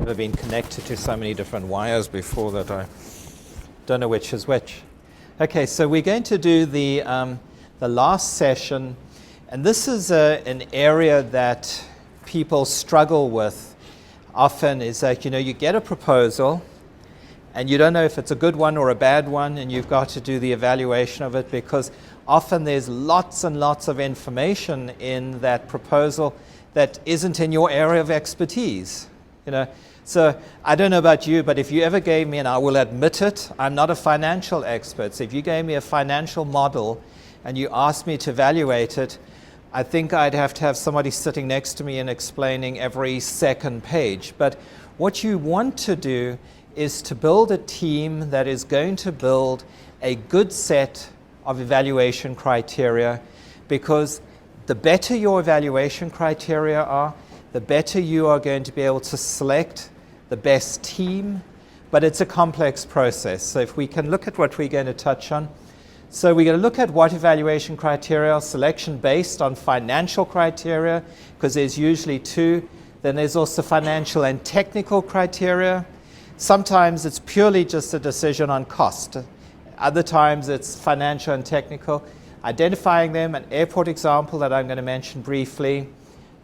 never been connected to so many different wires before that I don't know which is which. Okay, so we're going to do the last session, and this is an area that people struggle with often, is that, you know, you get a proposal and you don't know if it's a good one or a bad one, and you've got to do the evaluation of it, because often there's lots and lots of information in that proposal that isn't in your area of expertise. You know, so I don't know about you, but if you ever gave me, and I will admit it, I'm not a financial expert, so if you gave me a financial model and you asked me to evaluate it, I think I'd have to have somebody sitting next to me and explaining every second page. But what you want to do is to build a team that is going to build a good set of evaluation criteria, because the better your evaluation criteria are, the better you are going to be able to select the best team. But it's a complex process. So if we can look at what we're going to touch on. So we're going to look at what evaluation criteria are: selection based on financial criteria, because there's usually two. Then there's also financial and technical criteria. Sometimes it's purely just a decision on cost. Other times it's financial and technical. Identifying them, an airport example that I'm going to mention briefly,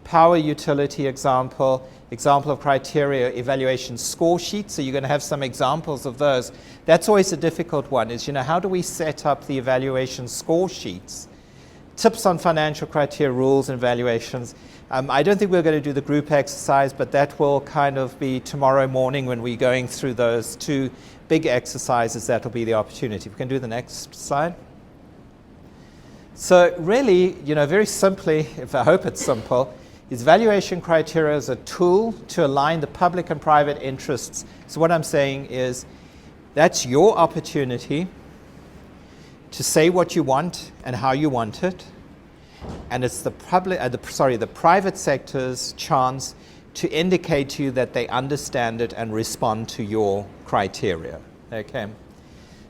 power utility example, example of criteria evaluation score sheet. So you're going to have some examples of those. That's always a difficult one, is, you know, how do we set up the evaluation score sheets? Tips on financial criteria, rules and evaluations. I don't think we're going to do the group exercise, but that will kind of be tomorrow morning when we're going through those two big exercises. That'll be the opportunity. We can do the next slide. So really, you know, very simply, if I hope it's simple, is evaluation criteria is a tool to align the public and private interests. So what I'm saying is that's your opportunity to say what you want and how you want it. And it's the private sector's chance to indicate to you that they understand it and respond to your criteria. Okay.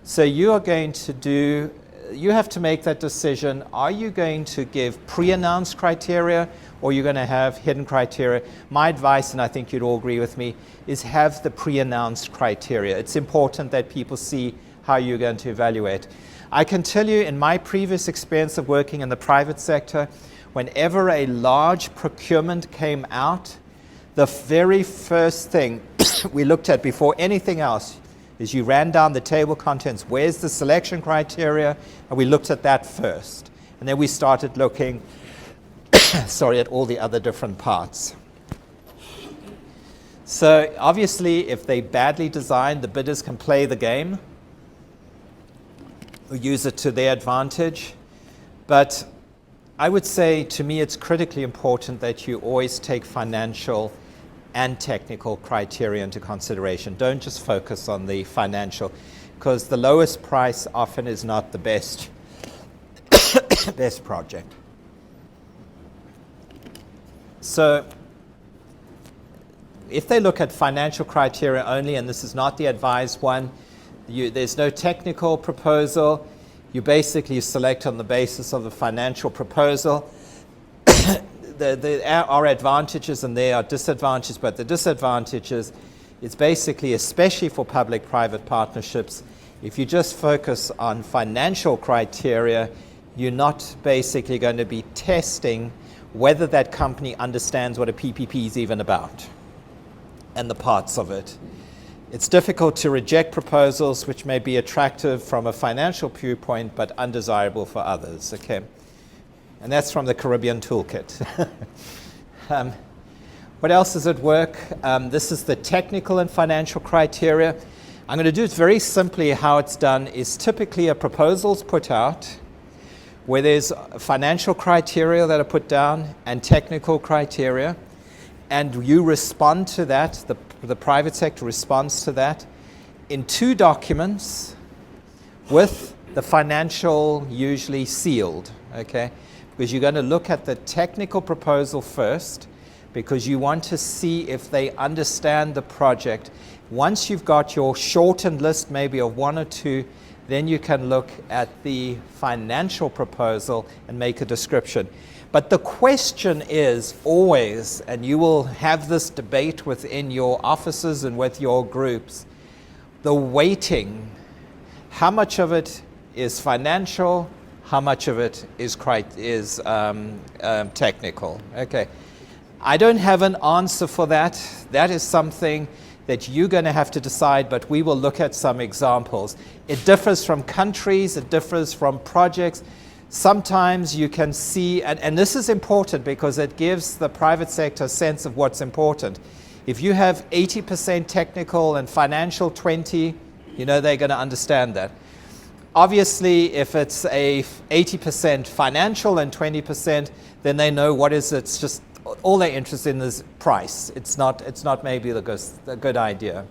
So you are going to you have to make that decision. Are you going to give pre-announced criteria, or you're going to have hidden criteria? My advice, and I think you'd all agree with me, is have the pre-announced criteria. It's important that people see how you're going to evaluate. I can tell you, in my previous experience of working in the private sector, whenever a large procurement came out, the very first thing we looked at before anything else is you ran down the table contents. Where's the selection criteria? And we looked at that first. And then we started looking at all the other different parts. So obviously, if they badly designed, the bidders can play the game or use it to their advantage. But I would say, to me, it's critically important that you always take financial and technical criteria into consideration. Don't just focus on the financial, because the lowest price often is not the best best project. So if they look at financial criteria only, and this is not the advised one, there's no technical proposal. You basically select on the basis of the financial proposal. There are advantages and there are disadvantages, but the disadvantages is basically, especially for public-private partnerships, if you just focus on financial criteria, you're not basically going to be testing whether that company understands what a PPP is even about and the parts of it. It's difficult to reject proposals which may be attractive from a financial viewpoint but undesirable for others. Okay. And that's from the Caribbean Toolkit. What else is at work? This is the technical and financial criteria. I'm going to do it very simply. How it's done is typically a proposal's put out where there's financial criteria that are put down and technical criteria, and you respond to that, the private sector responds to that in two documents with the financial usually sealed, okay? Because you're going to look at the technical proposal first, because you want to see if they understand the project. Once you've got your shortened list, maybe of one or two, then you can look at the financial proposal and make a description. But the question is always, and you will have this debate within your offices and with your groups, the weighting, how much of it is financial, how much of it is technical. Okay, I don't have an answer for that. That is something that you're going to have to decide, but we will look at some examples. It differs from countries, it differs from projects. Sometimes you can see, and this is important because it gives the private sector a sense of what's important. If you have 80% technical and financial 20, they're going to understand that. Obviously, if it's a 80% financial and 20%, then they know what is it's just all they're interested in is price. It's not maybe the good idea.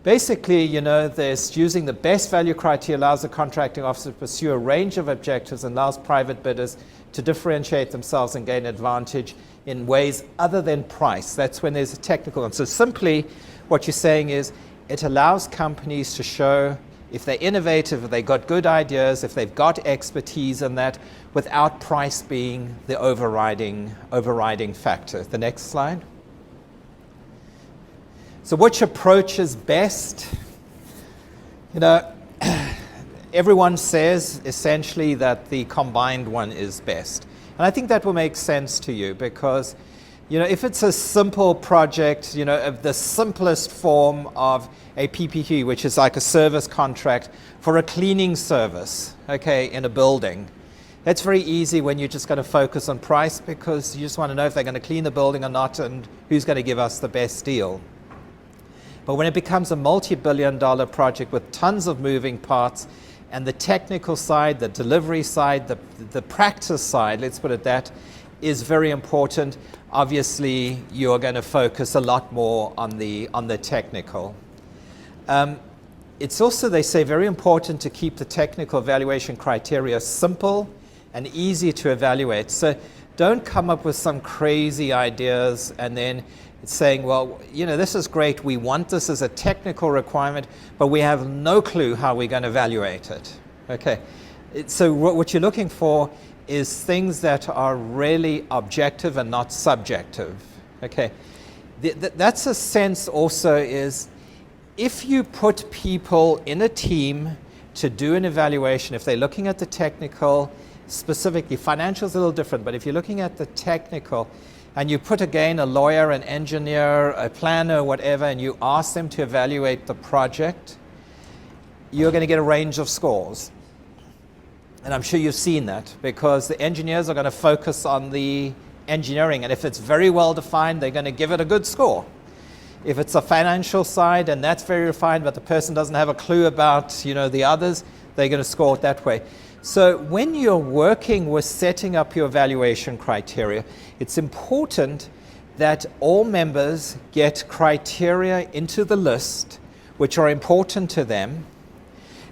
Basically, there's using the best value criteria allows the contracting officer to pursue a range of objectives and allows private bidders to differentiate themselves and gain advantage in ways other than price. That's when there's a technical one. So simply what you're saying is it allows companies to show if they're innovative, if they've got good ideas, if they've got expertise in that, without price being the overriding factor. The next slide. So which approach is best? Everyone says essentially that the combined one is best. And I think that will make sense to you because, if it's a simple project, of the simplest form of a PPP, which is like a service contract for a cleaning service, okay, in a building. That's very easy when you're just going to focus on price because you just want to know if they're going to clean the building or not and who's going to give us the best deal. But when it becomes a multi-billion-dollar project with tons of moving parts and the technical side, the delivery side, the practice side, let's put it that, is very important. Obviously, you're going to focus a lot more on the technical. It's also, they say, very important to keep the technical evaluation criteria simple and easy to evaluate. So don't come up with some crazy ideas and then it's saying, well, this is great. We want this as a technical requirement, but we have no clue how we're going to evaluate it. Okay. So what you're looking for is things that are really objective and not subjective. Okay. That's a sense also is if you put people in a team to do an evaluation, if they're looking at the technical, specifically financial is a little different, but if you're looking at the technical, and you put again a lawyer, an engineer, a planner, whatever, and you ask them to evaluate the project, you're going to get a range of scores. And I'm sure you've seen that because the engineers are going to focus on the engineering. And if it's very well defined, they're going to give it a good score. If it's a financial side and that's very refined, but the person doesn't have a clue about the others, they're going to score it that way. So when you're working with setting up your evaluation criteria, it's important that all members get criteria into the list which are important to them.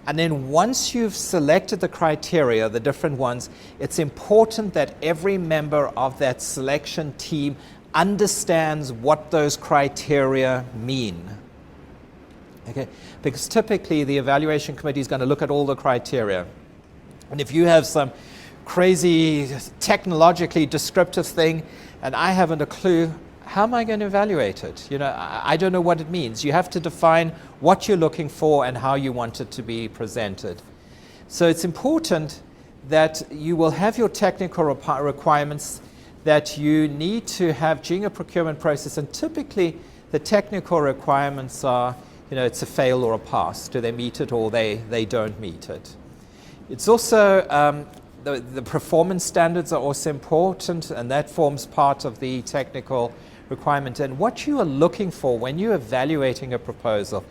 And then once you've selected the criteria, the different ones, it's important that every member of that selection team understands what those criteria mean. Okay? Because typically the evaluation committee is going to look at all the criteria. And if you have some crazy technologically descriptive thing and I haven't a clue, how am I going to evaluate it? I don't know what it means. You have to define what you're looking for and how you want it to be presented. So it's important that you will have your technical requirements that you need to have during a procurement process. And typically the technical requirements are, it's a fail or a pass. Do they meet it or they don't meet it? It's also, the performance standards are also important, and that forms part of the technical requirement. And what you are looking for when you're evaluating a proposal,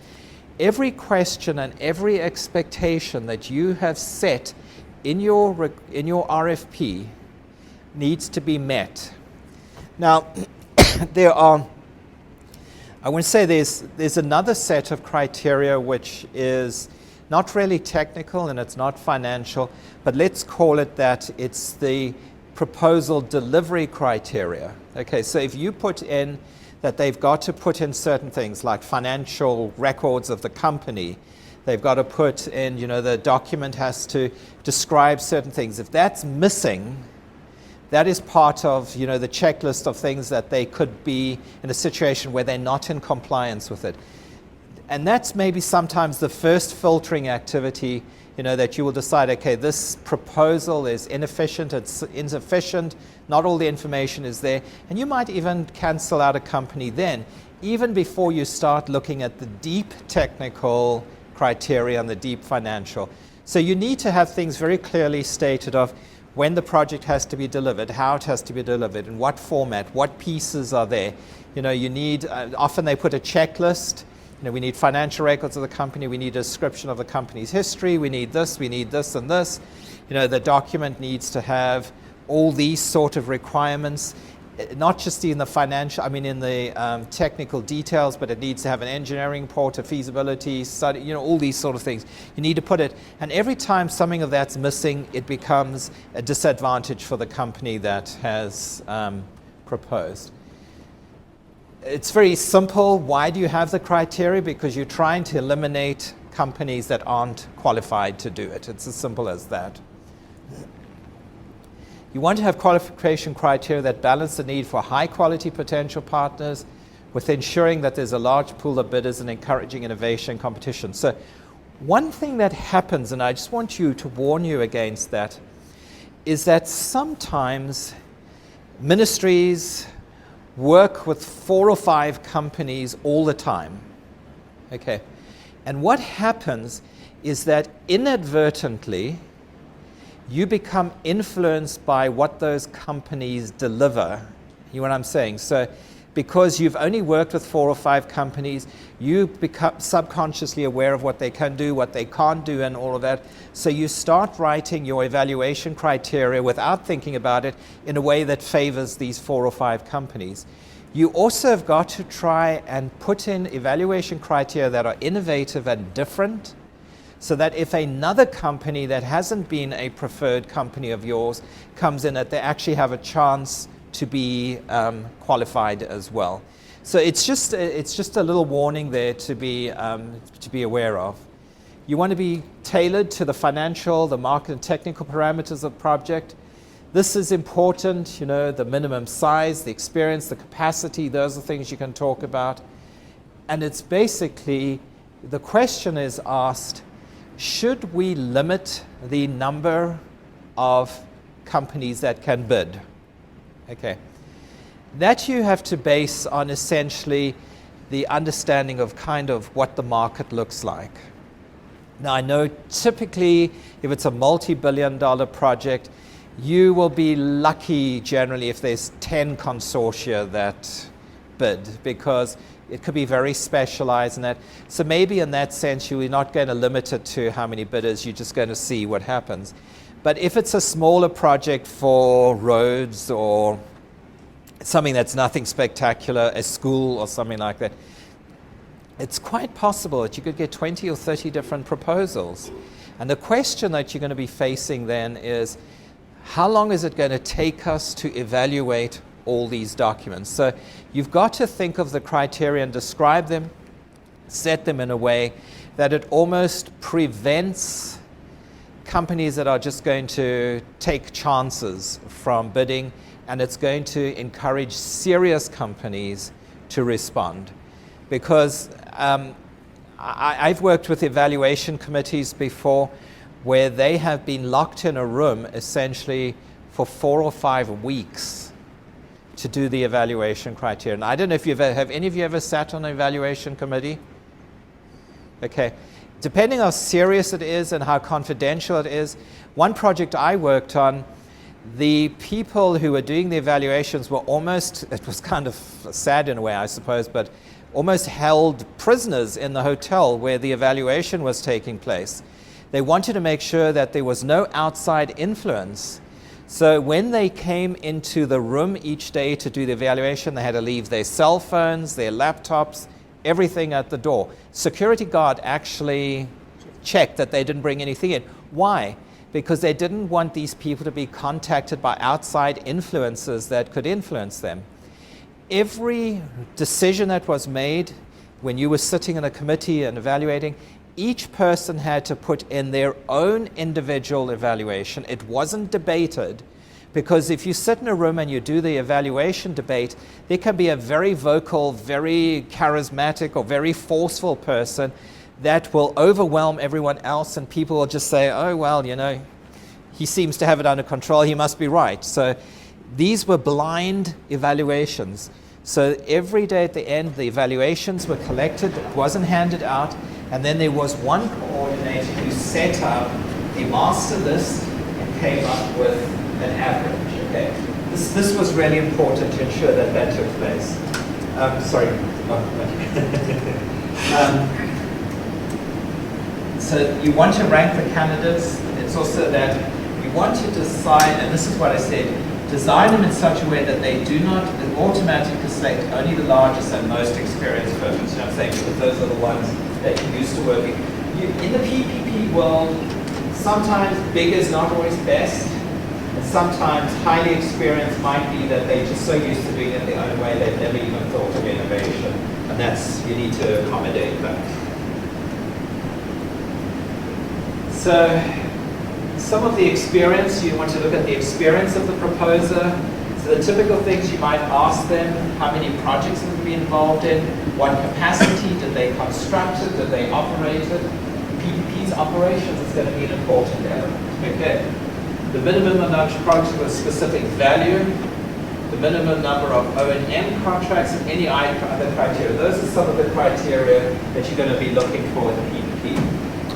every question and every expectation that you have set in your RFP needs to be met. Now, I want to say there's another set of criteria which is not really technical and it's not financial, but let's call it that it's the proposal delivery criteria. Okay, so if you put in that they've got to put in certain things like financial records of the company, they've got to put in, the document has to describe certain things. If that's missing, that is part of, you know, the checklist of things that they could be in a situation where they're not in compliance with it. And that's maybe sometimes the first filtering activity, you know, that you will decide, okay, this proposal is inefficient, it's insufficient, not all the information is there, and you might even cancel out a company then, even before you start looking at the deep technical criteria and the deep financial. So you need to have things very clearly stated of when the project has to be delivered, how it has to be delivered, in what format, what pieces are there. You know, you need, often they put a checklist. You know, we need financial records of the company, we need a description of the company's history, we need this, and this. You know, the document needs to have all these sort of requirements, not just in the financial, I mean in the technical details, but it needs to have an engineering report, a feasibility study, you know, all these sort of things. You need to put it, and every time something of that's missing, it becomes a disadvantage for the company that has proposed. It's very simple. Why do you have the criteria? Because you're trying to eliminate companies that aren't qualified to do it. It's as simple as that. You want to have qualification criteria that balance the need for high quality potential partners with ensuring that there's a large pool of bidders and encouraging innovation and competition. So one thing that happens, and I just want you to warn you against that, is that sometimes ministries work with 4 or 5 companies all the time. Okay. And what happens is that inadvertently you become influenced by what those companies deliver. You know what I'm saying? So because you've only worked with 4 or 5 companies, you become subconsciously aware of what they can do, what they can't do, and all of that. So you start writing your evaluation criteria without thinking about it in a way that favors these 4 or 5 companies. You also have got to try and put in evaluation criteria that are innovative and different, so that if another company that hasn't been a preferred company of yours comes in, that they actually have a chance to be qualified as well. So it's just a little warning there to be aware of. You want to be tailored to the financial, the market and technical parameters of the project. This is important, you know, the minimum size, the experience, the capacity, those are things you can talk about. And it's basically, the question is asked, should we limit the number of companies that can bid? Okay. That you have to base on essentially the understanding of kind of what the market looks like. Now I know typically if it's a multi-billion-dollar project, you will be lucky generally if there's 10 consortia that bid, because it could be very specialized in that. So maybe in that sense you're not going to limit it to how many bidders, you're just going to see what happens. But if it's a smaller project for roads or something that's nothing spectacular, a school or something like that, it's quite possible that you could get 20 or 30 different proposals. And the question that you're going to be facing then is, how long is it going to take us to evaluate all these documents? So you've got to think of the criteria and describe them, set them in a way that it almost prevents companies that are just going to take chances from bidding, and it's going to encourage serious companies to respond. Because I've worked with evaluation committees before where they have been locked in a room essentially for 4 or 5 weeks to do the evaluation criteria. And I don't know if have any of you ever sat on an evaluation committee? Okay. Depending how serious it is and how confidential it is, one project I worked on, the people who were doing the evaluations were almost, it was kind of sad in a way I suppose, but almost held prisoners in the hotel where the evaluation was taking place. They wanted to make sure that there was no outside influence. So when they came into the room each day to do the evaluation, they had to leave their cell phones, their laptops, everything at the door. Security guard actually checked that they didn't bring anything in. Why? Because they didn't want these people to be contacted by outside influences that could influence them. Every decision that was made when you were sitting in a committee and evaluating, each person had to put in their own individual evaluation. It wasn't debated, Because if you sit in a room and you do the evaluation debate, there can be a very vocal, very charismatic, or very forceful person that will overwhelm everyone else, and people will just say, oh, well, you know, he seems to have it under control, he must be right. So these were blind evaluations. So every day at the end, the evaluations were collected, it wasn't handed out, and then there was one coordinator who set up a master list and came up with an average. Okay, this was really important to ensure that that took place. So you want to rank the candidates. It's also that you want to decide, and this is what I said, design them in such a way that they do not automatically select only the largest and most experienced firms. You know what I'm saying? Because those are the ones that you're used to working. In the PPP world, sometimes big is not always best, and sometimes highly experienced might be that they're just so used to doing it their own way they've never even thought of innovation. And that's, you need to accommodate that. So, some of the experience, you want to look at the experience of the proposer. So the typical things you might ask them: how many projects have they been involved in? What capacity did they construct it? Did they operate it? PPP's operations is going to be an important element. Okay. The minimum amount of projects with specific value, the minimum number of O&M contracts, and any other criteria. Those are some of the criteria that you're going to be looking for in the PPP.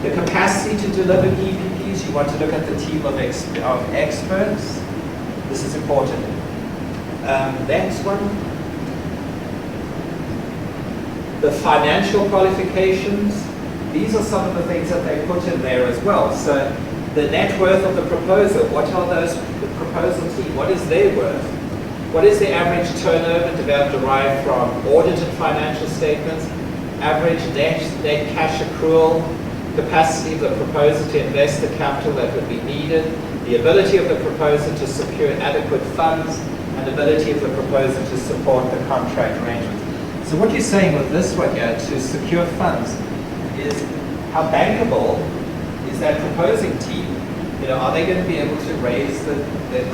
The capacity to deliver PPPs, you want to look at the team of experts. This is important. Next one. The financial qualifications. These are some of the things that they put in there as well. So the net worth of the proposer, what are those, the proposal team, what is their worth? What is the average turnover derived from audited financial statements, average net cash accrual, capacity of the proposer to invest the capital that would be needed, the ability of the proposer to secure adequate funds, and ability of the proposer to support the contract arrangements. So what you're saying with this one here, to secure funds, is how bankable is that proposing team? You know, are they going to be able to raise the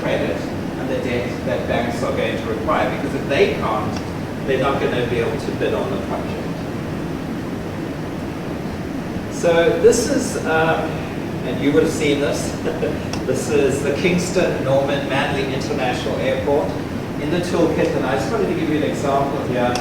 credit and the debt that banks are going to require? Because if they can't, they're not going to be able to bid on the project. So this is, and you would have seen this, this is the Kingston Norman Manley International Airport in the toolkit, and I just wanted to give you an example here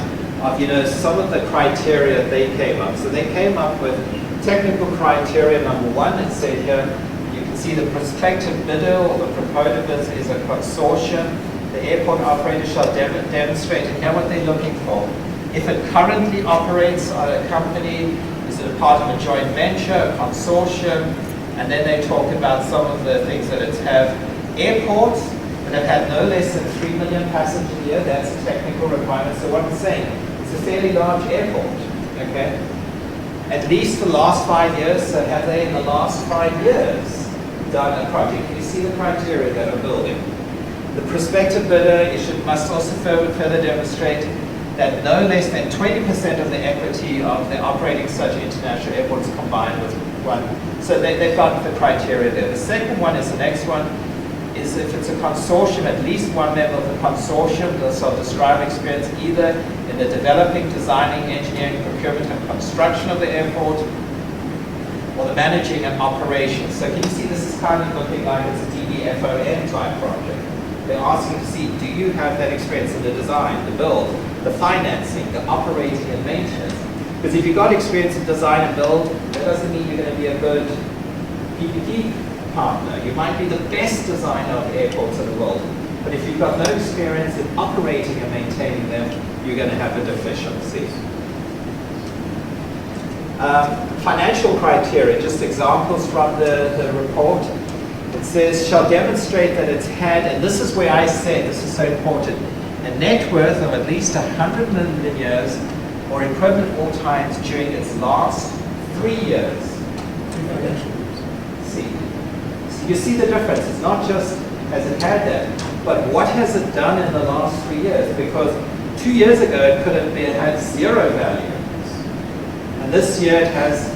of, you know, some of the criteria they came up. So they came up with technical criteria. Number one, it said here, you can see the prospective bidder or the proponent is a consortium. The airport operator shall demonstrate, and here what they're looking for. If it currently operates on a company, is it a part of a joint venture, a consortium, and then they talk about some of the things that it's have. Airports that have had no less than 3 million passengers a year, that's a technical requirement. So what I'm saying, it's a fairly large airport, okay? At least the last 5 years, so have they in the last 5 years done a project? Can you see the criteria that are building? The prospective bidder must also further demonstrate that no less than 20% of the equity of the operating such international airports combined with one. So they've got the criteria there. The second one is the next one, is if it's a consortium, at least one member of the consortium will describe experience either in the developing, designing, engineering, procurement, and construction of the airport, or the managing and operations. So can you see this is kind of looking like it's a DBFON type project. They're asking to see, do you have that experience in the design, the build, the financing, the operating and maintenance? Because if you've got experience in design and build, that doesn't mean you're going to be a good PPP partner. You might be the best designer of airports in the world, but if you've got no experience in operating and maintaining them, you're going to have a deficiency. Financial criteria, just examples from the report. It says, shall demonstrate that it's had, and this is where I said, this is so important, a net worth of at least 100 million years or equivalent all times during its last 3 years. See, so you see the difference. It's not just has it had that, but what has it done in the last 3 years? Because 2 years ago it could have been had 0 value, and this year it has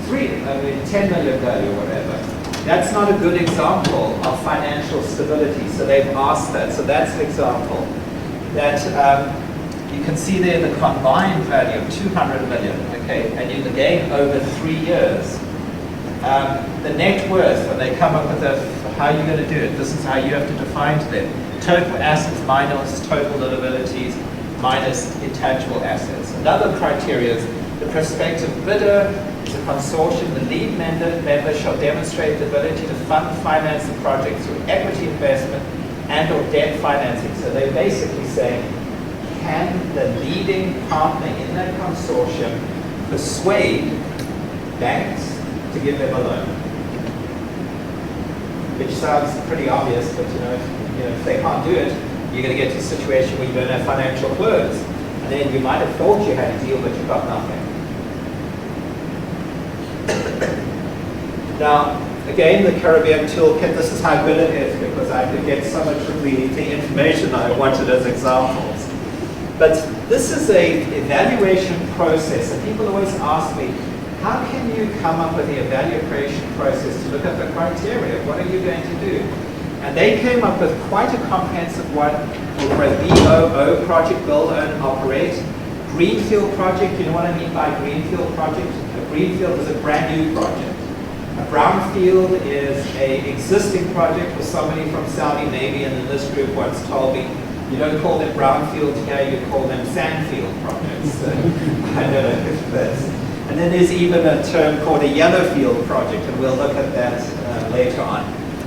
10 million value or whatever. That's not a good example of financial stability. So they've asked that. So that's an example. That you can see there the combined value of 200 million, okay, and you again over 3 years. The net worth, when they come up with how you're going to do it, this is how you have to define to them. Total assets minus total liabilities minus intangible assets. Another criteria is the prospective bidder is a consortium. The lead member shall demonstrate the ability to finance the project through equity investment and or debt financing. So they're basically saying, can the leading partner in that consortium persuade banks to give them a loan? Which sounds pretty obvious, but if they can't do it, you're going to get to a situation where you don't have financial close. And then you might have thought you had a deal, but you got nothing. Now, again, the Caribbean toolkit, this is how good it is, because I could get so much of the information I wanted as examples. But this is a evaluation process, and people always ask me, how can you come up with the evaluation process to look at the criteria? What are you going to do? And they came up with quite a comprehensive one for a BOO, project, build, own, and operate. Greenfield project, you know what I mean by greenfield project? A greenfield is a brand new project. A brownfield is an existing project. For somebody from Saudi Navy and in this group once told me, you don't call them brownfields here, you call them sandfield projects. So, I don't know if that's... And then there's even a term called a yellowfield project, and we'll look at that later on.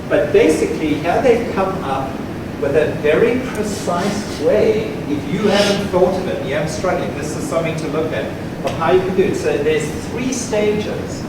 But basically, here they've come up with a very precise way, if you haven't thought of it, you haven't struggling, this is something to look at, of how you can do it. So there's 3 stages.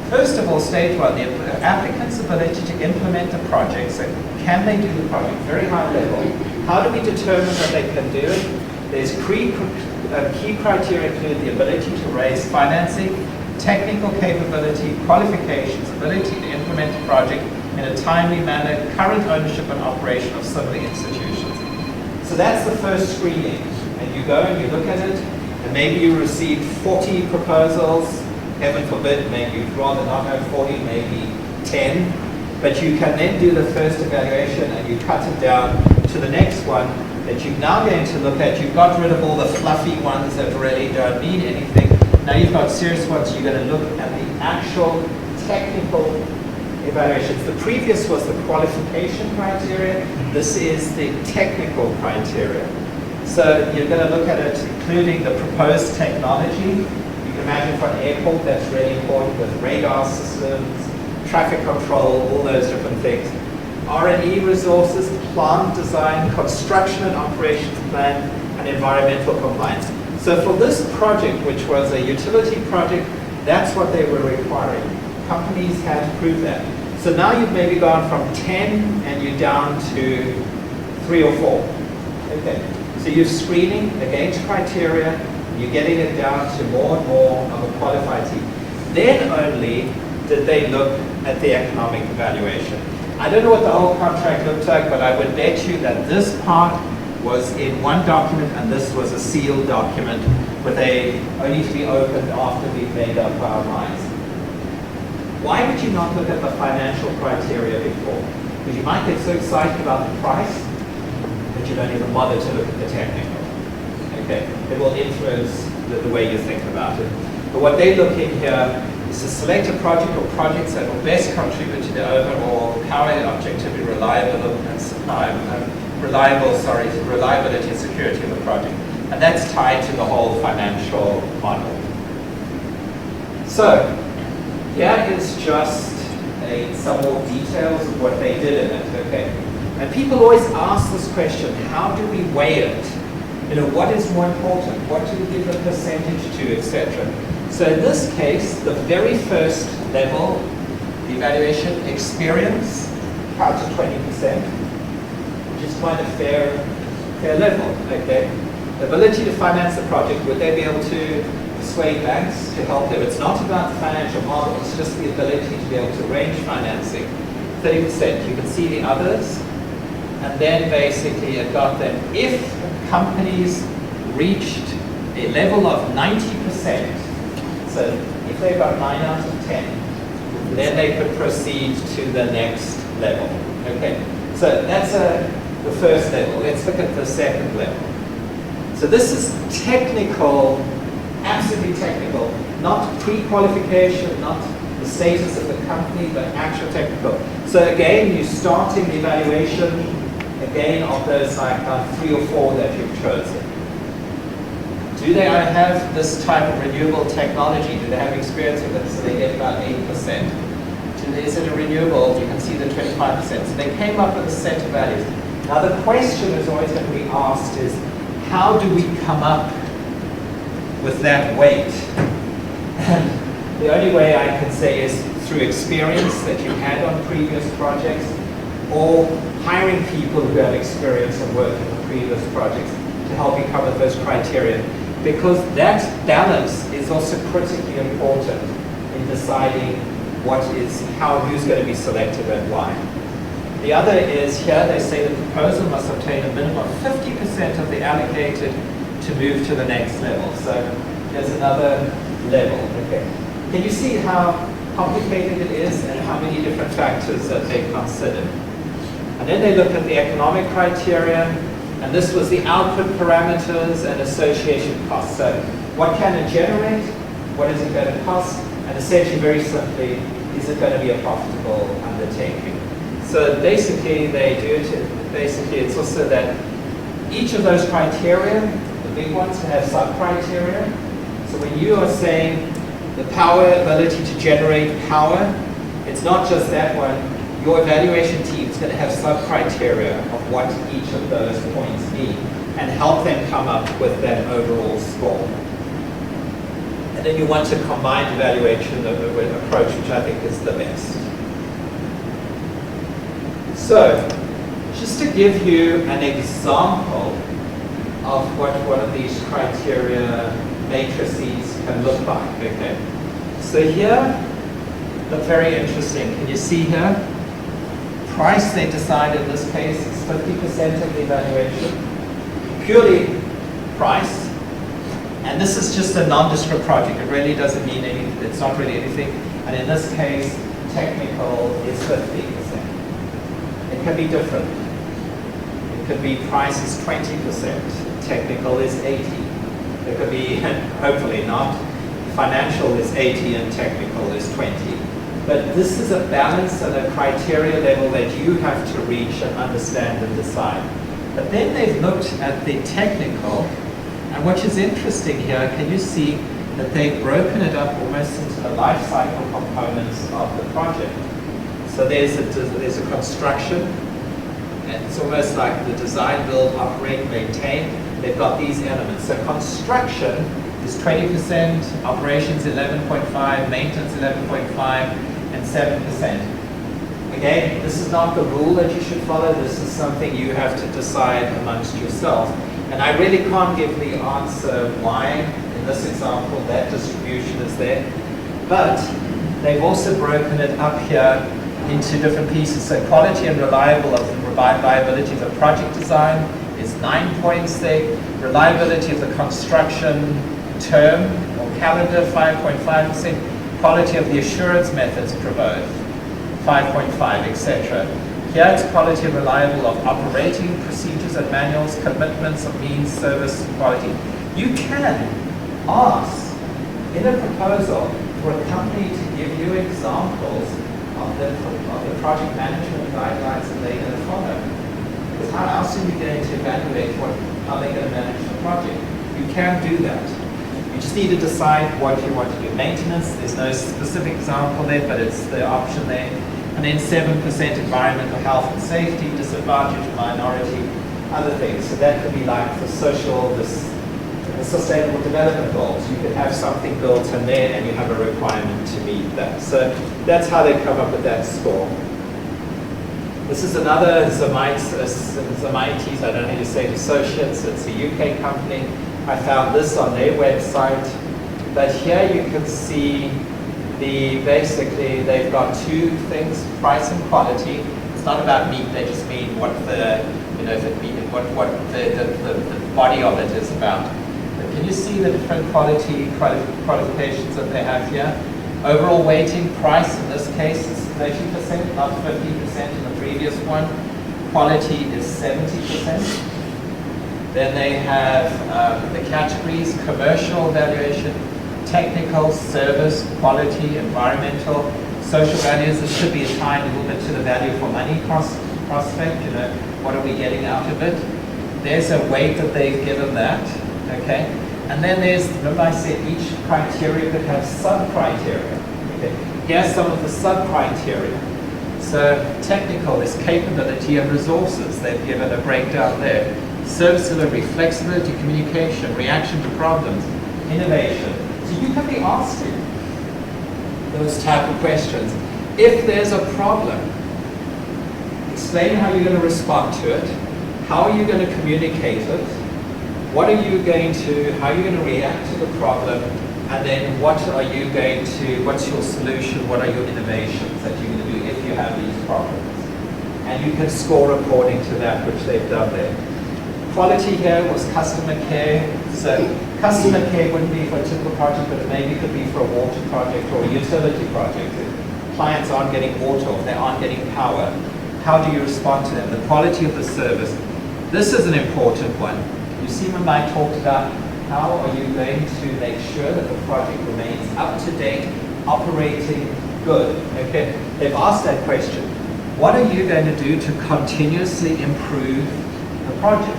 First of all, stage 1, the applicant's ability to implement the project. So can they do the project? Very high level. How do we determine that they can do it? There's key criteria include the ability to raise financing, technical capability, qualifications, ability to implement the project in a timely manner, current ownership and operation of similar institutions. So that's the first screening. And you go and you look at it, and maybe you receive 40 proposals. Heaven forbid, maybe you'd rather not have 40, maybe 10. But you can then do the first evaluation and you cut it down to the next one that you're now going to look at. You've got rid of all the fluffy ones that really don't mean anything. Now you've got serious ones. You're going to look at the actual technical evaluations. The previous was the qualification criteria. This is the technical criteria. So you're going to look at it including the proposed technology. You can imagine for an airport that's really important with radar systems, traffic control, all those different things. R&E resources, plant design, construction and operations plan, and environmental compliance. So for this project, which was a utility project, that's what they were requiring. Companies had to prove that. So now you've maybe gone from 10 and you're down to 3 or 4. Okay. So you're screening against criteria, you're getting it down to more and more of a qualified team. Then only did they look at the economic evaluation. I don't know what the whole contract looked like, but I would bet you that this part was in one document and this was a sealed document with only to be opened after we've made up our minds. Why would you not look at the financial criteria before? Because you might get so excited about the price that you don't even bother to look at the technical. Okay, it will influence the way you think about it. But what they look in here is to select a project or projects that will best contribute to the overall power, objectivity, reliability and reliability and security of the project. And that's tied to the whole financial model. So here is just some more details of what they did in it. Okay, and people always ask this question: how do we weigh it? You know, what is more important? What do we give a percentage to, etc.? So in this case, the very first level, the evaluation experience, counts to 20%, which is quite a fair level. Okay, the ability to finance the project, would they be able to persuade banks to help them? It's not about the financial model, it's just the ability to be able to arrange financing. 30%, you can see the others. And then basically it got them, if companies reached a level of 90%, so if they got 9 out of 10, then they could proceed to the next level. Okay, so that's the first level. Let's look at the second level. So this is technical, absolutely technical, not pre-qualification, not the status of the company, but actual technical. So again, you're starting the evaluation, again, of those like 3 or 4 that you've chosen. Do they have this type of renewable technology? Do they have experience with it? So they get about 8%. Is it a renewable? You can see the 25%. So they came up with a set of values. Now the question is always going to be asked is, how do we come up with that weight? And the only way I can say is through experience that you had on previous projects, or hiring people who have experience of working on previous projects to help you come up with those criteria. Because that balance is also critically important in deciding who's going to be selected and why. The other is here, they say the proposal must obtain a minimum of 50% of the allocated to move to the next level. So there's another level. Okay. Can you see how complicated it is and how many different factors that they consider? And then they look at the economic criteria, and this was the output parameters and association costs. So what can it generate? What is it going to cost? And essentially, very simply, is it going to be a profitable undertaking? So basically, they do it. Basically, it's also that each of those criteria, the big ones, have sub-criteria. So when you are saying the ability to generate power, it's not just that one. Your evaluation team is going to have sub-criteria of what each of those points mean and help them come up with that overall score. And then you want a combined evaluation approach, which I think is the best. So, just to give you an example of what one of these criteria matrices can look like, okay? So here, look very interesting. Can you see here? Price they decided in this case is 50% of the evaluation. Purely price. And this is just a nondescript project. It really doesn't mean anything. It's not really anything. And in this case, technical is 50%. It can be different. It could be price is 20%. Technical is 80. It could be, hopefully not, financial is 80 and technical is 20. But this is a balance and a criteria level that you have to reach and understand and decide. But then they've looked at the technical, and what is interesting here, can you see that they've broken it up almost into the life cycle components of the project. So there's a construction, and it's almost like the design, build, operate, maintain. They've got these elements. So construction is 20%, operations 11.5, maintenance 11.5, and 7%. Again, this is not the rule that you should follow. This is something you have to decide amongst yourself. And I really can't give the answer why, in this example, that distribution is there. But they've also broken it up here into different pieces. So quality and reliability of the project design is 9 points there. Reliability of the construction term or calendar, 5.5%. Quality of the assurance methods proposed, 5.5, etc. Here it's quality and reliable of operating procedures and manuals, commitments of means, service, quality. You can ask in a proposal for a company to give you examples of the project management guidelines that they're going to follow. Because how else are you going to evaluate how they're going to manage the project? You can do that. You just need to decide what you want to do. Maintenance, there's no specific example there, but it's the option there. And then 7% environmental health and safety, disadvantaged minority, other things. So that could be like the social, the sustainable development goals. You could have something built in there and you have a requirement to meet that. So that's how they come up with that score. This is another Zemaites, I don't know how you say it, Associates. It's a UK company. I found this on their website. But here you can see basically they've got two things, price and quality. It's not about meat, they just mean what the body of it is about. But can you see the different qualifications that they have here? Overall weighting, price in this case is 30%, not 50% in the previous one. Quality is 70%. Then they have the categories: commercial valuation, technical, service, quality, environmental, social values. This should be tied a little bit to the value for money prospect. You know, what are we getting out of it? There's a weight that they've given that. Okay. And then there's, remember I said each criteria could have sub-criteria. Okay. Here's some of the sub-criteria. So technical is capability and resources. They've given a breakdown there. Service delivery, flexibility, communication, reaction to problems, innovation. So you can be asking those type of questions. If there's a problem, explain how you're going to respond to it. How are you going to communicate it? What are you going to, how are you going to react to the problem? And then what's your solution? What are your innovations that you're going to do if you have these problems? And you can score according to that, which they've done there. Quality here was customer care. So customer care wouldn't be for a typical project, but it maybe could be for a water project or a utility project. If clients aren't getting water, or they aren't getting power, how do you respond to them? The quality of the service. This is an important one. You see when I talked about how are you going to make sure that the project remains up to date, operating good. Okay, they've asked that question. What are you going to do to continuously improve the project?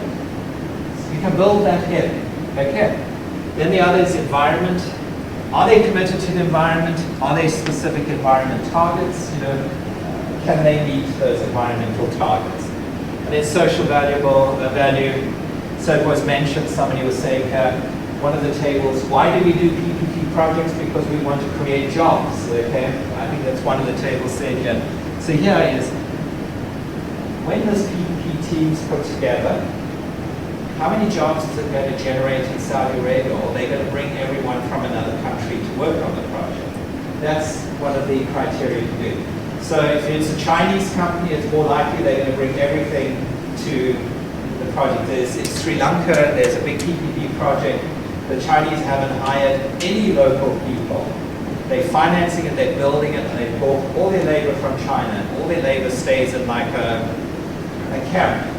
So you can build that in. Okay. Then the other is environment. Are they committed to the environment? Are there specific environment targets? You know, can they meet those environmental targets? And then social value. So it was mentioned, somebody was saying here, one of the tables, why do we do PPP projects? Because we want to create jobs, okay? I think that's one of the tables said here. So here is, when this PPP team's put together, how many jobs is it going to generate in Saudi Arabia? Or are they going to bring everyone from another country to work on the project? That's one of the criteria to do. So if it's a Chinese company, it's more likely they're going to bring everything to the project. In Sri Lanka, there's a big PPP project. The Chinese haven't hired any local people. They're financing it, they're building it, and they bought all their labor from China. All their labor stays in like a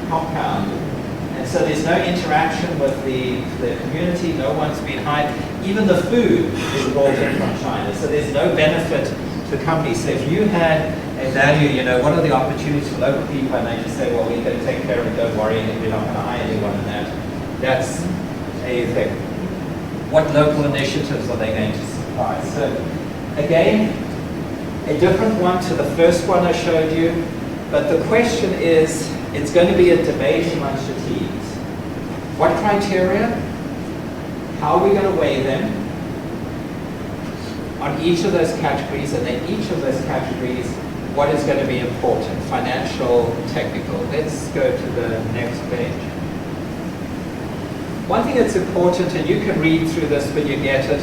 compound. And so there's no interaction with the community, no one's been hired. Even the food is brought in from China. So there's no benefit to the company. So if you had a value, you know, what are the opportunities for local people? And they just say, well, we're going to take care of it, don't worry, we're not going to hire anyone in that. That's a thing. What local initiatives are they going to supply? So again, a different one to the first one I showed you, but the question is, it's going to be a debate amongst the teams. What criteria? How are we going to weigh them on each of those categories? And then each of those categories, what is going to be important? Financial, technical. Let's go to the next page. One thing that's important, and you can read through this when you get it,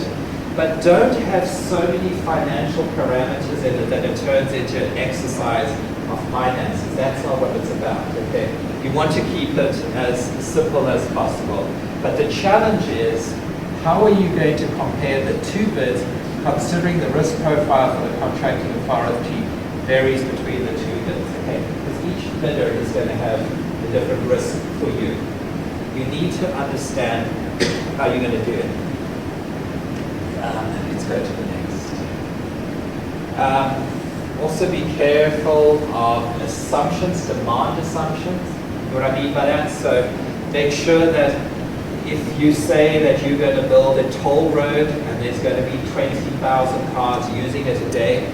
but don't have so many financial parameters in it that it turns into an exercise of finances. That's not what it's about, okay? You want to keep it as simple as possible. But the challenge is, how are you going to compare the two bids, considering the risk profile for the contracting of RFP varies between the two bids, okay? Because each bidder is going to have a different risk for you. You need to understand how you're going to do it. Let's go to the next. Also be careful of assumptions, demand assumptions. What I mean by that? So make sure that if you say that you're going to build a toll road and there's going to be 20,000 cars using it a day,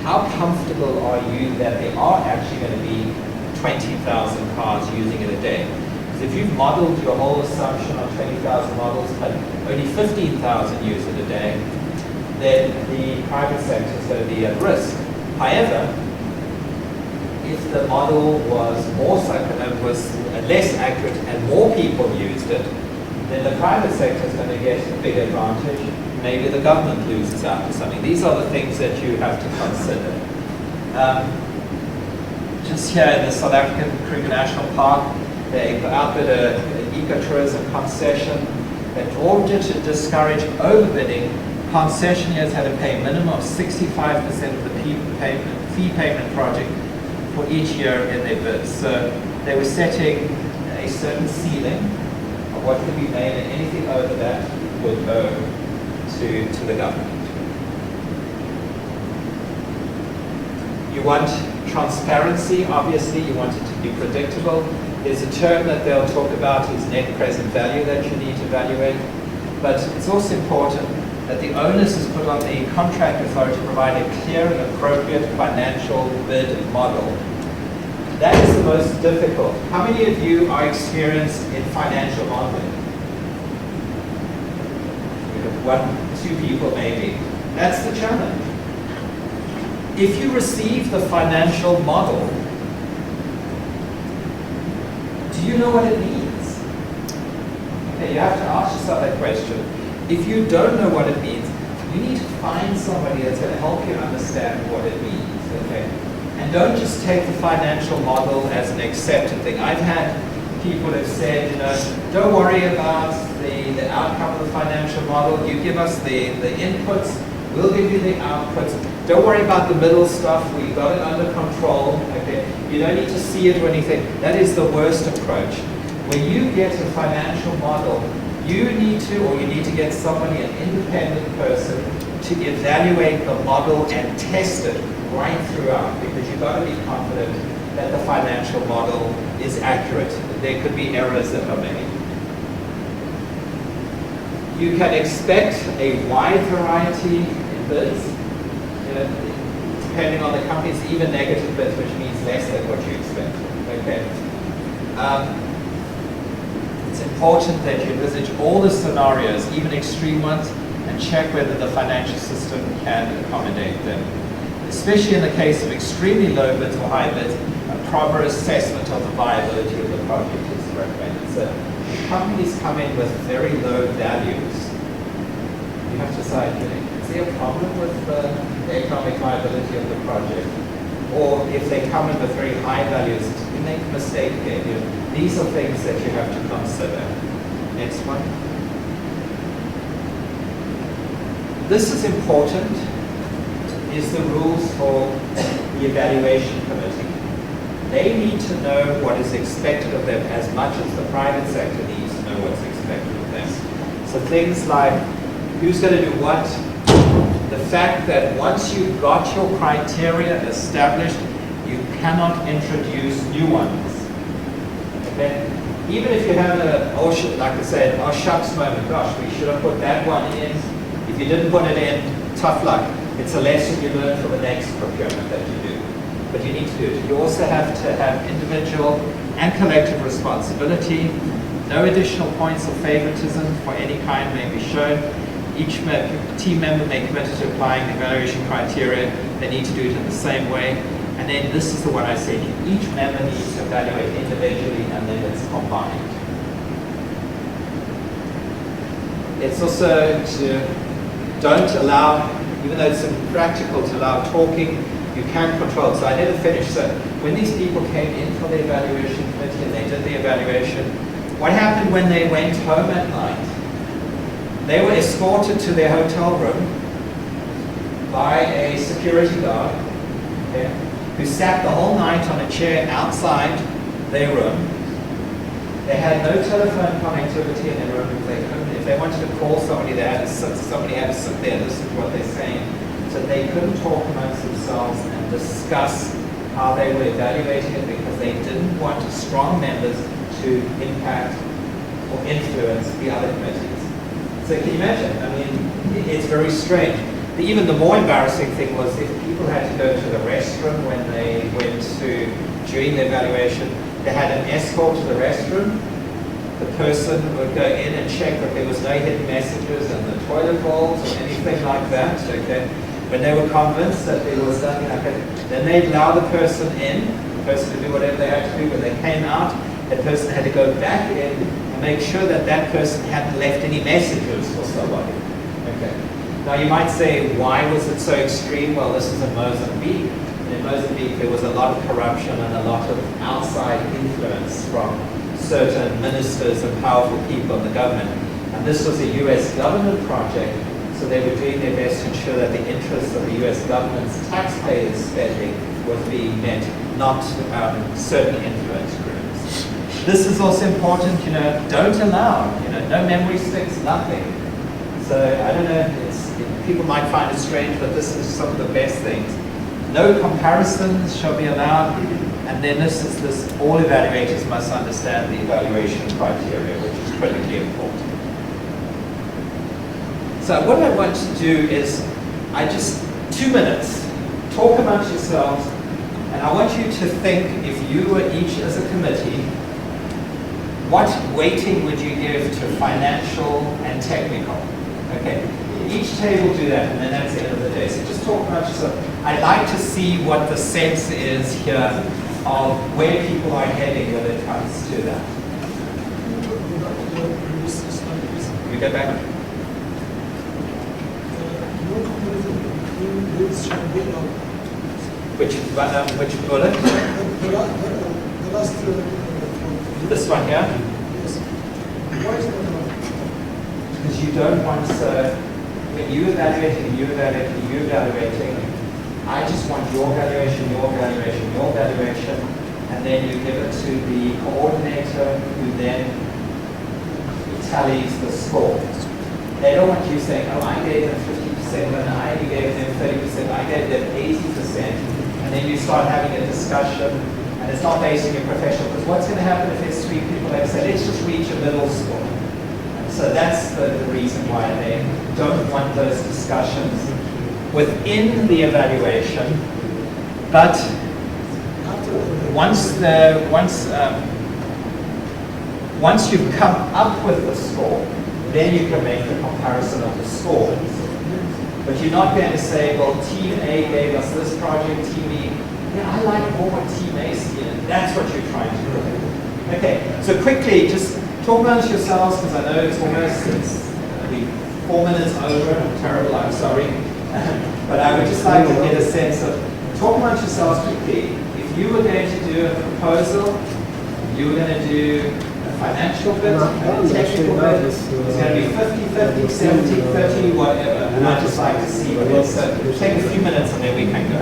how comfortable are you that there are actually going to be 20,000 cars using it a day? If you've modeled your whole assumption on 20,000 models, but only 15,000 use it a day, then the private sector is going to be at risk. However, if the model was less accurate and more people used it, then the private sector is going to get a big advantage. Maybe the government loses out or something. These are the things that you have to consider. Just here in the South African Kruger National Park, they outbid an ecotourism concession that in order to discourage overbidding, Concessionaires had to pay a minimum of 65% of the fee payment project for each year in their bids. So they were setting a certain ceiling of what could be made, and anything over that would go to the government. You want transparency, obviously, you want it to be predictable. There's a term that they'll talk about is net present value that you need to evaluate. But it's also important that the onus is put on the contract authority to provide a clear and appropriate financial bid model. That is the most difficult. How many of you are experienced in financial modeling? One, two people maybe. That's the challenge. If you receive the financial model, do you know what it means? Okay, you have to ask yourself that question. If you don't know what it means, you need to find somebody that's going to help you understand what it means. Okay? And don't just take the financial model as an accepted thing. I've had people have said, you know, don't worry about the outcome of the financial model. You give us the inputs, we'll give you the outputs. Don't worry about the middle stuff. We got it under control. Okay? You don't need to see it or anything. That is the worst approach. When you get a financial model, you need to get somebody, an independent person, to evaluate the model and test it right throughout, because you've got to be confident that the financial model is accurate. There could be errors that are made. You can expect a wide variety in bids, depending on the companies, even negative bids, which means less than what you expect. Okay. It's important that you envisage all the scenarios, even extreme ones, and check whether the financial system can accommodate them. Especially in the case of extremely low bids or high bids, a proper assessment of the viability of the project is recommended. So if companies come in with very low values, you have to decide, is there a problem with the economic viability of the project? Or if they come in with very high values, you make a mistake here. These are things that you have to consider. Next one. This is important, is the rules for the evaluation committee. They need to know what is expected of them as much as the private sector needs to know what's expected of them. So things like who's going to do what, the fact that once you've got your criteria established, you cannot introduce new ones. Okay? Even if you have like I said, oh shucks moment, gosh, we should have put that one in. If you didn't put it in, tough luck. It's a lesson you learn for the next procurement that you do. But you need to do it. You also have to have individual and collective responsibility. No additional points of favoritism for any kind may be shown. Each team member may commit to applying the evaluation criteria. They need to do it in the same way. And then this is the one I said, each member needs to evaluate individually and then it's combined. It's also to don't allow, even though it's impractical to allow talking, you can control. So I never finished. So when these people came in for the evaluation committee and they did the evaluation, what happened when they went home at night? They were escorted to their hotel room by a security guard, okay, who sat the whole night on a chair outside their room. They had no telephone connectivity in their room. If they wanted to call somebody, somebody had to sit there and listen to what they're saying. So they couldn't talk amongst themselves and discuss how they were evaluating it because they didn't want strong members to impact or influence the other committees. So can you imagine? I mean, it's very strange. Even the more embarrassing thing was if people had to go to the restroom when they went during the evaluation, they had an escort to the restroom. The person would go in and check that there was no hidden messages in the toilet bowls or anything like that. Okay? When they were convinced that there was nothing like that, then they'd allow the person in, the person to do whatever they had to do. When they came out, that person had to go back in and make sure that that person hadn't left any messages for somebody. Okay. Now you might say, why was it so extreme? Well, this is in Mozambique. And in Mozambique, there was a lot of corruption and a lot of outside influence from certain ministers and powerful people in the government. And this was a US government project, so So they were doing their best to ensure that the interests of the US government's taxpayers' spending was being met, not certain influence groups. This is also important, don't allow, no memory sticks, nothing. So I don't know, people might find it strange, but this is some of the best things. No comparisons shall be allowed, and then all evaluators must understand the evaluation criteria, which is critically important. So what I want to do is, 2 minutes, talk amongst yourselves, and I want you to think, if you were each as a committee, what weighting would you give to financial and technical? Okay, each table do that, and then that's the end of the day. So just talk about yourself. I'd like to see what the sense is here of where people are heading when it comes to that. We go back. Which bullet? The last. This one here? Yes. Why is that? Because you don't want when you're evaluating, I just want your evaluation, and then you give it to the coordinator who then tallies the score. They don't want you saying, oh, I gave them 50%, and I gave them 30%, I gave them 80%, and then you start having a discussion, and it's not based on your professional, because what's going to happen if there's 3 people that say, let's just reach a middle score. So that's the reason why they don't want those discussions within the evaluation. But once you've come up with the score, then you can make the comparison of the scores. But you're not going to say, well, Team A gave us this project, Team B, yeah, I like more what Team A did. That's what you're trying to do. Okay, so quickly, just talk amongst yourselves, because I know it's 4 minutes over. I'm terrible, I'm sorry. But I would just like to get a sense of, talk amongst yourselves quickly. If you were going to do a proposal, you were going to do a financial bit, a technical bit, it's going to be 50-50, 70-30, whatever. And I'd just like to see what it is. So take a few minutes and then we can go.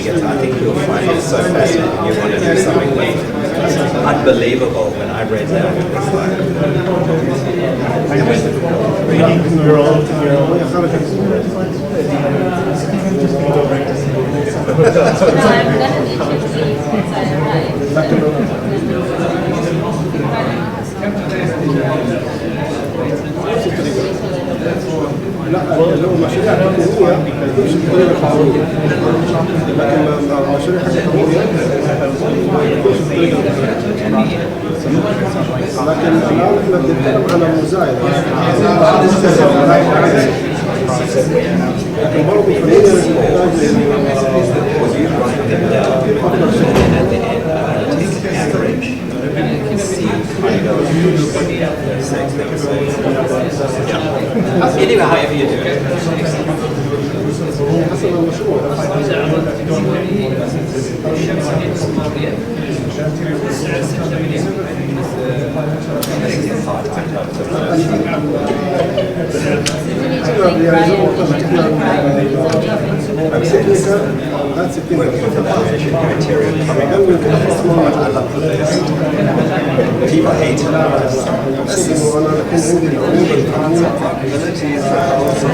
I think you'll find it so fascinating. You want to do something unbelievable. When I read that, it was like لا لو مشاريع تنموية مش بطريقة قانونية، لكن مشاريع حكومية مش بطريقة لكن الآن احنا بنتكلم على مزايدة لكن برضه فنيا anyway, however you do it. حسب المشروع. بعد 60 working with the valuation criteria, coming up with a part. I love the list. People hate it. وانا كان عندي العلوم Abilities,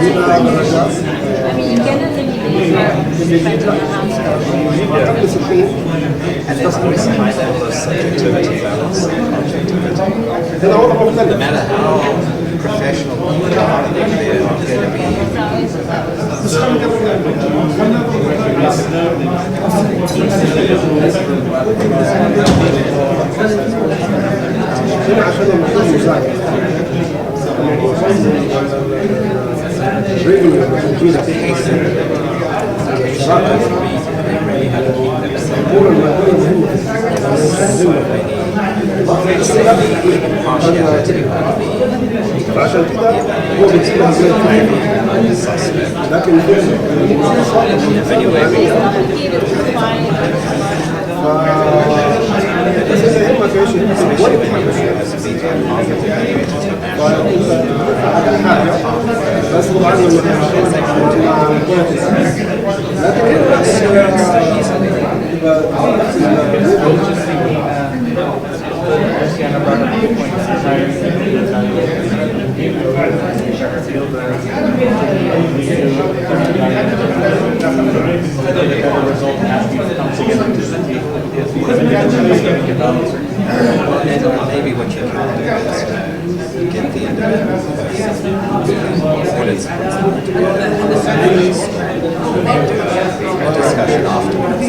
هنا درجات I mean, you can eliminate قبل 60 and there's always a high level of subjectivity balance and objectivity. هنا وضع No مختلف matter how professional people are, they're going to be هنا عشان المفروض مساعد الريفينيو الموجودة في الشراكة really have to keep themselves الأمور المادية مهمة partiality فعشان كده هو بيسيبها زي لكن بس إذا يهمك ايش بس طبعا maybe what you can do is get the individual what it's a discussion afterwards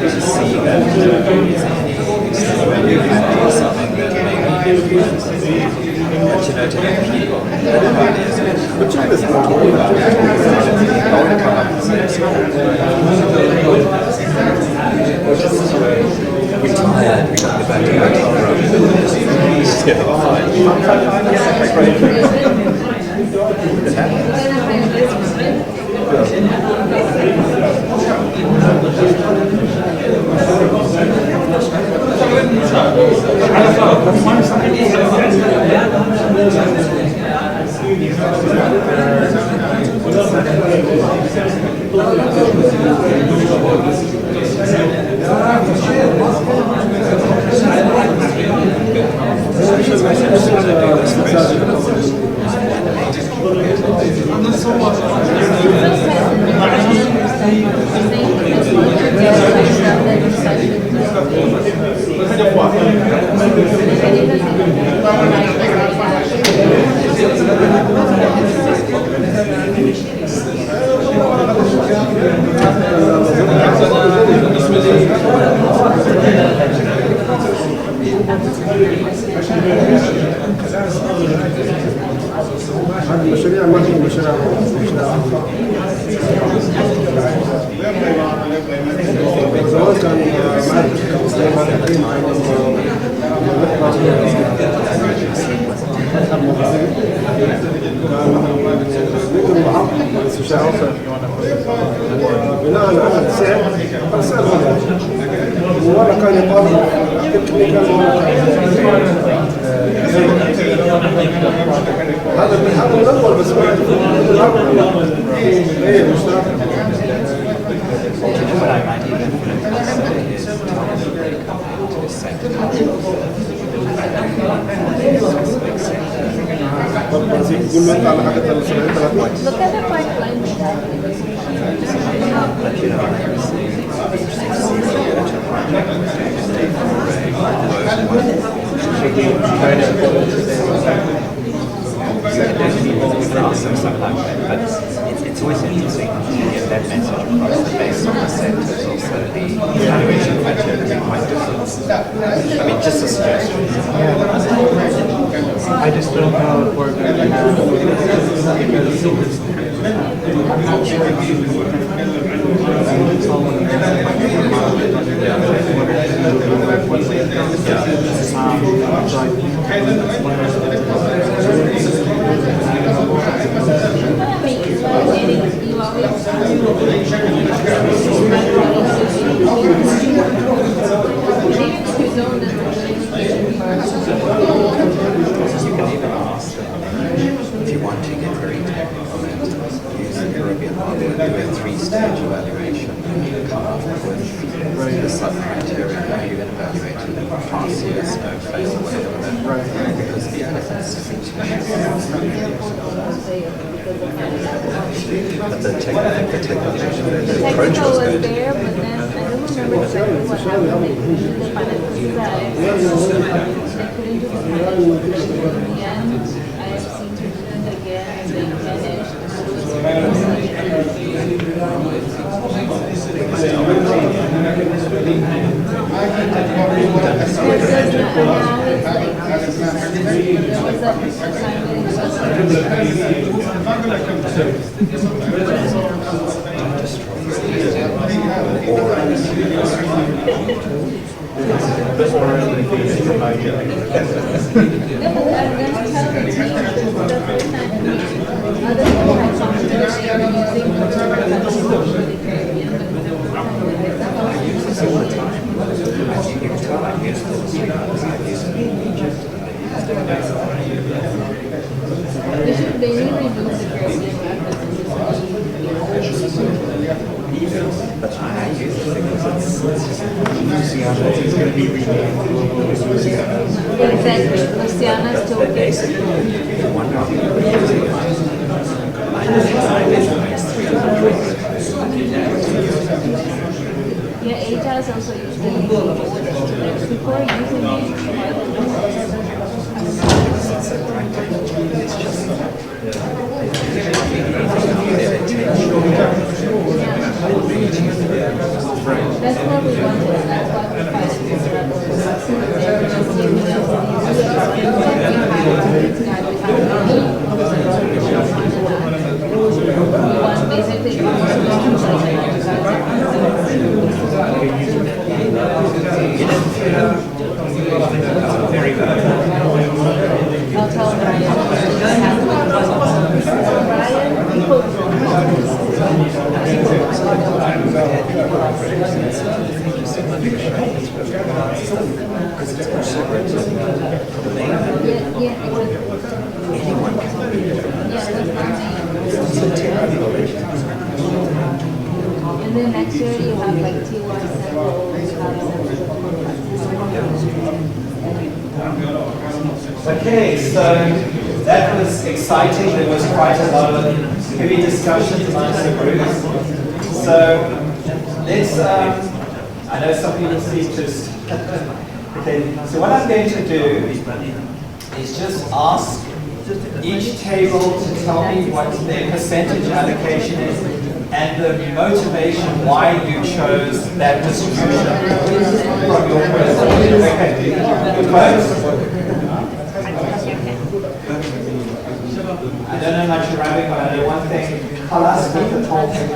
to see that something that maybe but you know to the people but you listen I want to come up with we tired, we got the back to the hotel room. المشاريع ما هي مشاريع زمان كان بناء على السعر ولا كان يقارن هذا الأول بس ما ايه مشترك What I might even say is to the sector. يقول له على حاجة 70 Look at the pipeline we have. But you know, I was but it's always interesting to get that message across that based on the sectors also the evaluation criteria are quite different. I mean, just a suggestion. I just don't know how it works right If you want to get very technical, use the European model and do a 3-stage evaluation. come up with the sub-criteria, how you're going to evaluate it, pass, yes, no, fail, whatever that, because even if it's but the technology, the approach was good. there, but then I don't remember exactly what happened. They couldn't do the financial side. They couldn't do the financial in the end. I have seen to do it again, and they managed. They need to reduce the Caribbean But I use it because it's Louisiana is going to be renamed Louisiana. Exactly. Louisiana is still Basically, the one copy of Louisiana minus 300. yeah, HR is also usually before using it. It's just That's what we wanted. That's why we fight this rebel. Basically, I'll tell and then next year you have like T1 Okay, so that was exciting. There was quite a lot of heavy discussion amongst the groups. So let's, I know some people seem to, okay, so what I'm going to do is just ask each table to tell me what their percentage allocation is and the motivation why you chose that distribution from your presentation. Okay, you close? I don't know much Arabic, but I know one thing. Khalas with the talking.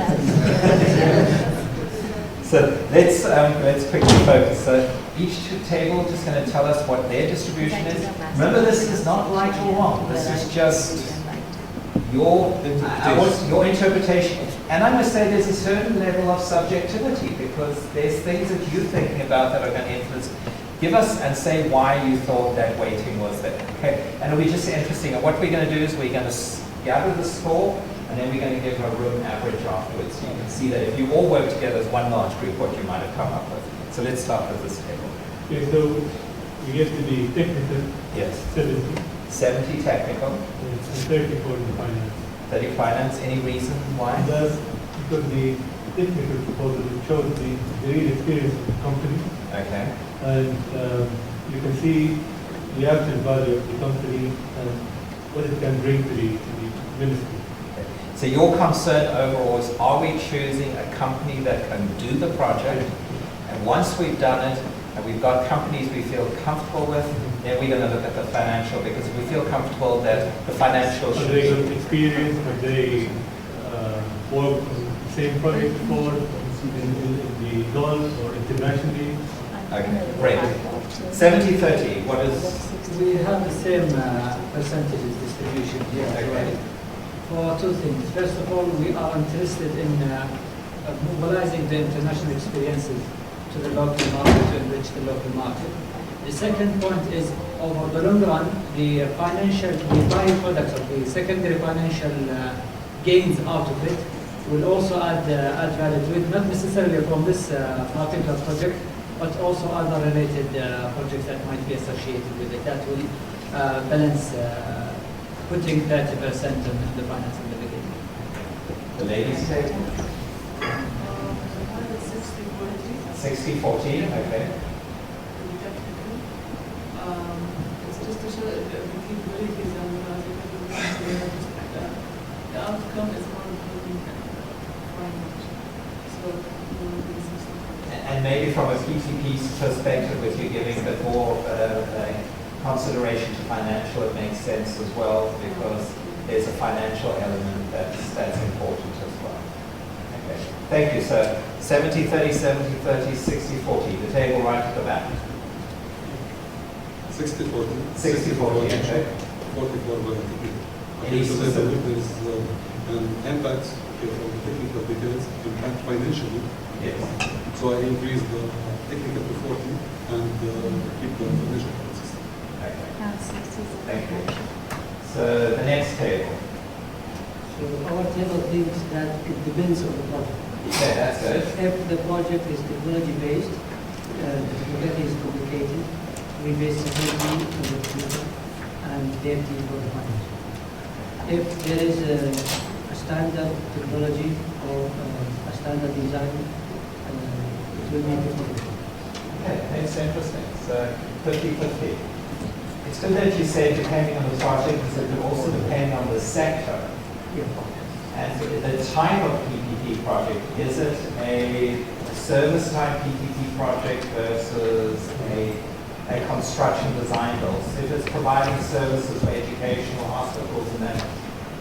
So let's quickly focus. So each table is just going to tell us what their distribution is. Remember, this is not right or wrong. This is just your interpretation. And I must say there's a certain level of subjectivity because there's things that you're thinking about that are going to influence. Give us and say why you thought that weighting was there. Okay, and it'll be just interesting. And what we're going to do is we're going to gather the score, and then we're going to give a room average afterwards. So you can see that if you all work together as one large group, what you might have come up with. So let's start with this table. Okay, so we get to the technical. Yes. 70. 70 technical. And 30 for the finance. 30 finance. Any reason why? And that's because the technical proposal shows the real experience of the company. Okay. And you can see the actual value of the company and what it can bring to the ministry. Okay. So your concern overall is, are we choosing a company that can do the project? And once we've done it, and we've got companies we feel comfortable with, then we're going to look at the financial, because if we feel comfortable that the financial should They be... got experience, but they worked on the same project before in the Gulf or internationally. Okay, great. 70-30, what is... We have the same percentages distribution here as well. For two things. First of all, we are interested in mobilizing the international experiences to the local market to enrich the local market. The second point is, over the long run, the byproducts of the secondary financial gains out of it will also add value to it, not necessarily from this particular project, but also other related projects that might be associated with it. That will balance putting 30% in the finance in the beginning. The ladies' table? 60-40, okay. It's just to show that the capabilities and the outcome is more important than finance. So, And maybe from a PTP's perspective, if you're giving a bit more consideration to financial, it makes sense as well, because there's a financial element that's important as well. Okay. Thank you, sir. 70-30, 70-30, 60-40. The table right at the back. 60-40. 60-40, okay. 40 for the technical. Any So specific- there is an impact from the technical details, impact financially. Yes. So I increase the technical to 40 and keep the financial consistent. Okay. Thank you. So the next table. So our table thinks that it depends on the project. Okay, that's good. If the project is technology-based, the technology is complicated, we base security on the technology and safety for the finance. If there is a standard technology or a standard design, it will be difficult. Okay, that's interesting. So 50-50. It's good that you say depending on the project, because it can also depend on the sector. And the type of PPP project, is it a service type PPP project versus a construction design build? So if it's providing services for educational hospitals, and then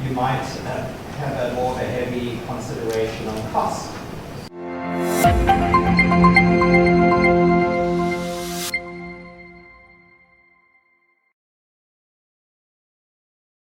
you might have a more of a heavy consideration on cost.